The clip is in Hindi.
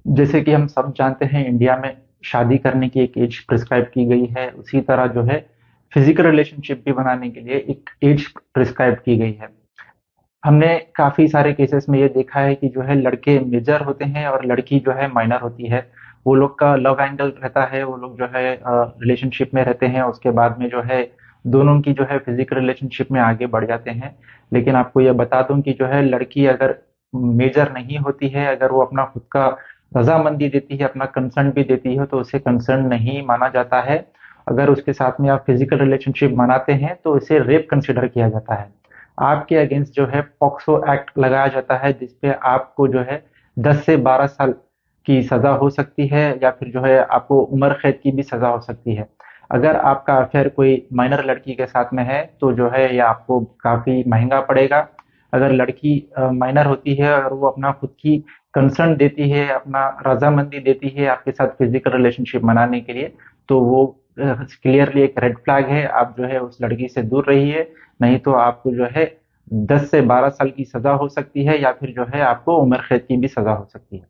जैसे कि हम सब जानते हैं, इंडिया में शादी करने की एक एज प्रिस्क्राइब की गई है, उसी तरह जो है फिजिकल रिलेशनशिप भी बनाने के लिए एक एज प्रिस्क्राइब की गई है। हमने काफी सारे केसेस में ये देखा है कि जो है लड़के मेजर होते हैं और लड़की जो है माइनर होती है। वो लोग का लव एंगल रहता है, वो लोग जो है रिलेशनशिप में रहते हैं, उसके बाद में जो है दोनों की जो है फिजिकल रिलेशनशिप में आगे बढ़ जाते हैं। लेकिन आपको यह बता दूं कि जो है लड़की अगर मेजर नहीं होती है, अगर वो अपना खुद का रजामंदी देती है, अपना कंसर्न भी देती है, तो उसे कंसर्न नहीं माना जाता है। अगर उसके साथ में आप फिजिकल रिलेशनशिप बनाते हैं तो इसे रेप कंसिडर किया जाता है। आपके अगेंस्ट जो है पॉक्सो एक्ट लगाया जाता है, जिसपे आपको जो है 10 से 12 साल की सजा हो सकती है, या फिर जो है आपको उम्र कैद की भी सजा हो सकती है। अगर आपका अफेयर कोई माइनर लड़की के साथ में है तो जो है यह आपको काफी महंगा पड़ेगा। अगर लड़की माइनर होती है और वो अपना खुद की कंसर्न देती है, अपना रजामंदी देती है आपके साथ फिजिकल रिलेशनशिप बनाने के लिए, तो वो क्लियरली एक रेड फ्लैग है। आप जो है उस लड़की से दूर रहिए, नहीं तो आपको जो है 10 से 12 साल की सजा हो सकती है, या फिर जो है आपको उम्र कैद की भी सजा हो सकती है।